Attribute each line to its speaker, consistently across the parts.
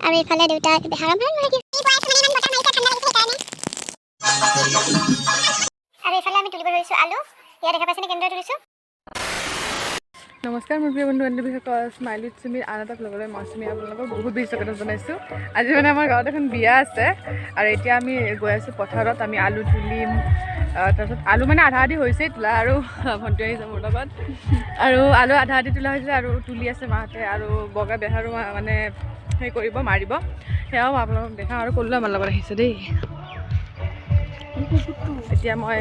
Speaker 1: আৰু এইফালে দেউতা বেহাৰম আৰু এইফালে আমি তুলিব ধৰিছোঁ আলু। ইয়াত দেখা পাইছেনে কেনেদৰে তুলিছোঁ।
Speaker 2: নমস্কাৰ মোৰ প্ৰিয় বন্ধু বান্ধৱীসকল, স্মাইল উইথ চুমিৰ আন এটা ব্লগলৈ মই চুমি আপোনালোকক বহুত বেছি স্বাগতম জনাইছোঁ। আজি মানে আমাৰ গাঁৱত এখন বিয়া আছে আৰু এতিয়া আমি গৈ আছোঁ পথাৰত। আমি আলু তুলিম, তাৰপিছত আলু মানে আধা আধি হৈছেই তোলা আৰু ভণ্টি আহিছে মোৰ লগত আৰু আলু আধা আধি তোলা হৈছে আৰু তুলি আছে মাহঁতে আৰু বগা বেহাৰো মানে সেই কৰিব মাৰিব, সেয়াও আপোনালোকক দেখাওঁ আৰু ক'লোঁ আমাৰ লগত আহিছে দেই। এতিয়া মই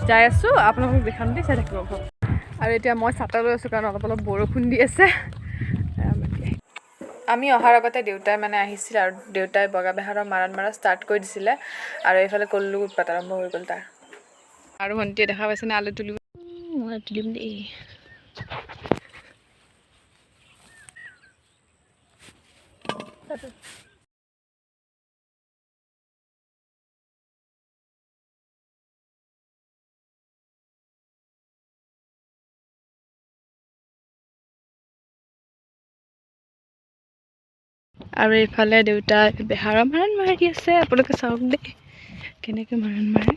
Speaker 2: যাই আছোঁ, আপোনালোকক দেখাম দেই, চাই থাকিব ঘৰ। আৰু এতিয়া মই ছাতা লৈ আছোঁ কাৰণ অলপ অলপ বৰষুণ দি আছে। আমি অহাৰ আগতে দেউতাই মানে আহিছিল আৰু দেউতাই বগা বেহাৰৰ মাৰা ষ্টাৰ্ট কৰি দিছিলে আৰু এইফালে কল্লু উৎপাত আৰম্ভ হৈ গ'ল তাৰ। আৰু ভণ্টিয়ে দেখা পাইছেনে আলু তুলিব। মই তুলিম দেই। আৰু এইফালে দেউতাই বেহাৰৰ মাৰি আছে, আপোনালোকে চাওক দেই কেনেকৈ মাৰে।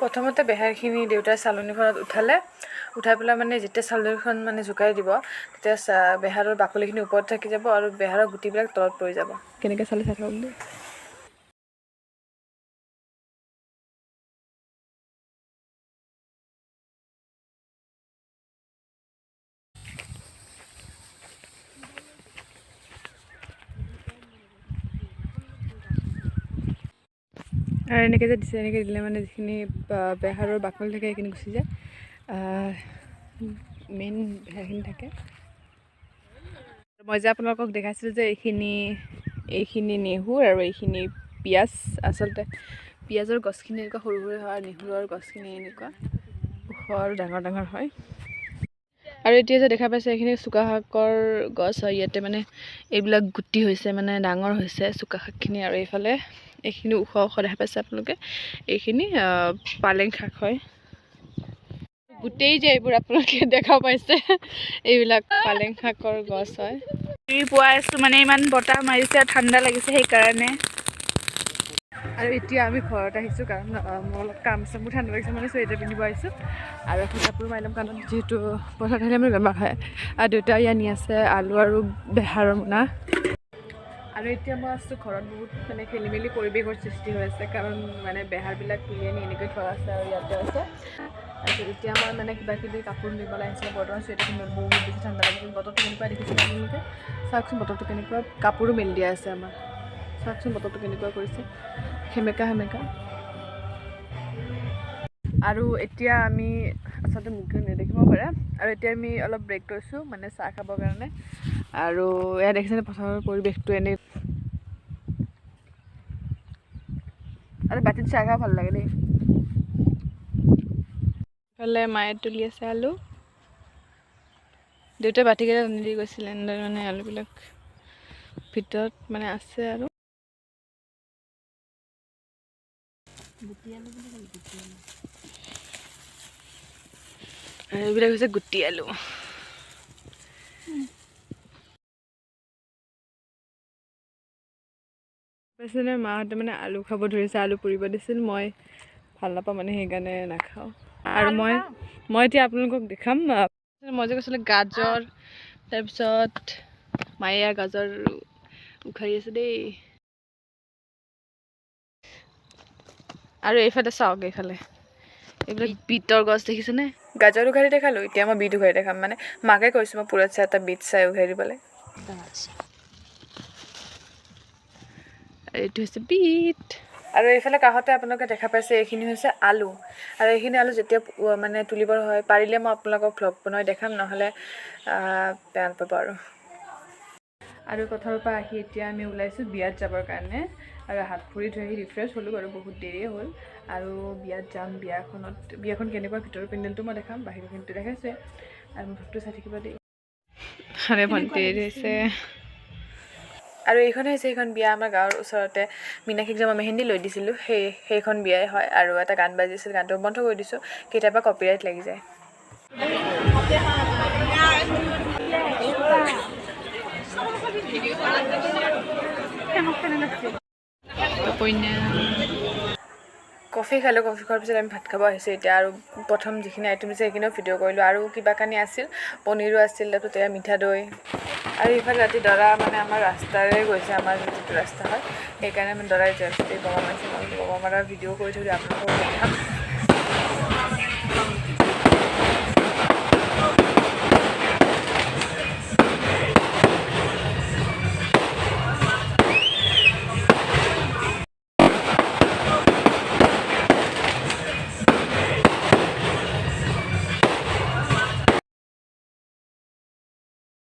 Speaker 2: প্ৰথমতে বেহাৰখিনি দেউতাই চালনীখনত উঠাই পেলাই মানে যেতিয়া চালনীখন মানে জোকাৰি দিব তেতিয়া বেহাৰৰ বাকলিখিনি ওপৰত থাকি যাব আৰু বেহাৰৰ গুটিবিলাক তলত পৰি যাব। কেনেকৈ চালি চাই থাকক দেই। আৰু এনেকৈ যে দিছে, এনেকৈ দিলে মানে যিখিনি বেহাৰৰ বাকলি থাকে সেইখিনি গুচি যায়, মেইন বেহাৰখিনি থাকে। মই যে আপোনালোকক দেখাইছিলোঁ যে এইখিনি নেহুৰ আৰু এইখিনি পিঁয়াজ। আচলতে পিঁয়াজৰ গছখিনি এনেকুৱা সৰু সৰু হয় আৰু নেহুৰৰ গছখিনি এনেকুৱা ওখ আৰু ডাঙৰ ডাঙৰ হয়। আৰু এতিয়া যে দেখা পাইছে এইখিনি চুকা শাকৰ গছ হয়। ইয়াতে মানে এইবিলাক গুটি হৈছে, মানে ডাঙৰ হৈছে চুকা শাকখিনি। আৰু এইফালে এইখিনি ওখ ওখ দেখা পাইছে আপোনালোকে, এইখিনি পালেং শাক হয়। গোটেই যে এইবোৰ আপোনালোকে দেখা পাইছে এইবিলাক পালেং শাকৰ গছ হয়। পুৱাই আছোঁ মানে ইমান বতাহ মাৰিছে, ঠাণ্ডা লাগিছে সেইকাৰণে। আৰু এতিয়া আমি ঘৰত আহিছোঁ কাৰণ মোৰ অলপ কাম আছে, মোৰ ঠাণ্ডা লাগিছে মানে চুৱেটাৰ পিন্ধিব আহিছোঁ আৰু এখন কাপোৰ মাৰি ল'ম কাৰণ যিহেতু পথাৰত আহিলে মোৰ বেমাৰ হয়। আৰু দেউতাই আনি আছে আলু আৰু বেহাৰৰ মোনা। আৰু এতিয়া মই আছোঁ ঘৰত, বহুত মানে খেলি মেলি পৰিৱেশৰ সৃষ্টি হৈ আছে কাৰণ মানে বেহাৰবিলাক তুলি আনি এনেকৈ থোৱা আছে আৰু ইয়াতে আছে। তাৰপিছত এতিয়া মই মানে কিবা কিবি কাপোৰ নিবলৈ আহিছিলোঁ, বৰ্তমান চুৱেটাৰ পিন্ধিব বহুত বেছি ঠাণ্ডা লাগিছিল। বতৰটো কেনেকুৱা দেখিছে আপোনালোকে, চাওকচোন বতৰটো কেনেকুৱা, কাপোৰো মেলি দিয়া আছে আমাৰ। চাওকচোন বতৰটো কেনেকুৱা কৰিছে, সেমেকা। আৰু এতিয়া আমি আচলতে মুখে নেদেখিব পাৰে আৰু এতিয়া আমি অলপ ব্ৰেক লৈছোঁ মানে চাহ খাবৰ কাৰণে। আৰু এয়া দেখিছেনে পথাৰৰ পৰিৱেশটো এনেই, আৰু বাতিত চাহ খাই ভাল লাগে দেই। ইফালে মায়ে তুলি আছে আলু, দেউতাই বাতিকেইটা টানি দি গৈছিলে, এনেদৰে মানে আলুবিলাক ভিতৰত মানে আছে আৰু এইবিলাক হৈছে গুটি আলু। পাইছেনে মাহঁতে মানে আলু খাব ধৰিছে, আলু পুৰিব দিছিল, মই ভাল নাপাওঁ মানে সেইকাৰণে নাখাওঁ। আৰু মই এতিয়া আপোনালোকক দেখাম, মই যে কৈছিলোঁ গাজৰ, তাৰপিছত মায়ে গাজৰ উখাৰি আছে দেই। আৰু এইফালে চাওক, এইফালে এইবিলাক বিটৰ গছ দেখিছেনে। গাজৰ উঘাৰি দেখালোঁ, এতিয়া মই বিট উঘাৰি দেখাম। মানে মাকে কৈছোঁ মই পুৰঠ চাই এটা বিট চাই উঘাৰি দিবলৈ। এইটো হৈছে বিট। আৰু এইফালে কাষতে আপোনালোকে দেখা পাইছে এইখিনি হৈছে আলু। আৰু এইখিনি আলু যেতিয়া মানে তুলিব হয়, পাৰিলে মই আপোনালোকক ভ্লগ বনাই দেখাম, নহ'লে বেয়া নাপাব আৰু পথাৰৰ পৰা আহি এতিয়া আমি ওলাইছোঁ বিয়াত যাবৰ কাৰণে। আৰু হাত ভৰি ধুই আহি ৰিফ্ৰেছ হ'লোঁ বাৰু, বহুত দেৰিয়ে হ'ল। আৰু বিয়াত যাম, বিয়াখন কেনেকুৱা ভিতৰৰ পেণ্ডেলটো মই দেখাম, বাহিৰখিনিতো দেখাইছে আৰু মুখটো চাই থাকিব দেই। আৰে ভণ্টি দিছে। আৰু এইখন হৈছে এইখন বিয়া আমাৰ গাঁৱৰ ওচৰতে, মীনাক্ষীক যে মই মেহেন্দি লৈ দিছিলোঁ সেইখন বিয়াই হয়। আৰু এটা গান বাজিছিল, গানটো বন্ধ কৰি দিছোঁ, কেতিয়াবা কপিৰাইট লাগি যায়। কইনা কফি খালোঁ কফি খোৱাৰ পিছত আমি ভাত খাব আহিছোঁ এতিয়া আৰু প্ৰথম যিখিনি আইটেম আছে সেইখিনিও ভিডিঅ' কৰিলোঁ আৰু কিবা কানি আছিল পনীৰো আছিল তাৰপিছত এয়া মিঠা দৈ আৰু ইফালে ৰাতি দৰা মানে আমাৰ ৰাস্তাৰে গৈছে আমাৰ যিটো ৰাস্তা হয় সেইকাৰণে মানে দৰাই যাই বগা মাৰিছে মই বগা মাৰা ভিডিঅ' কৰি থৈ আপোনালোকক দেখাম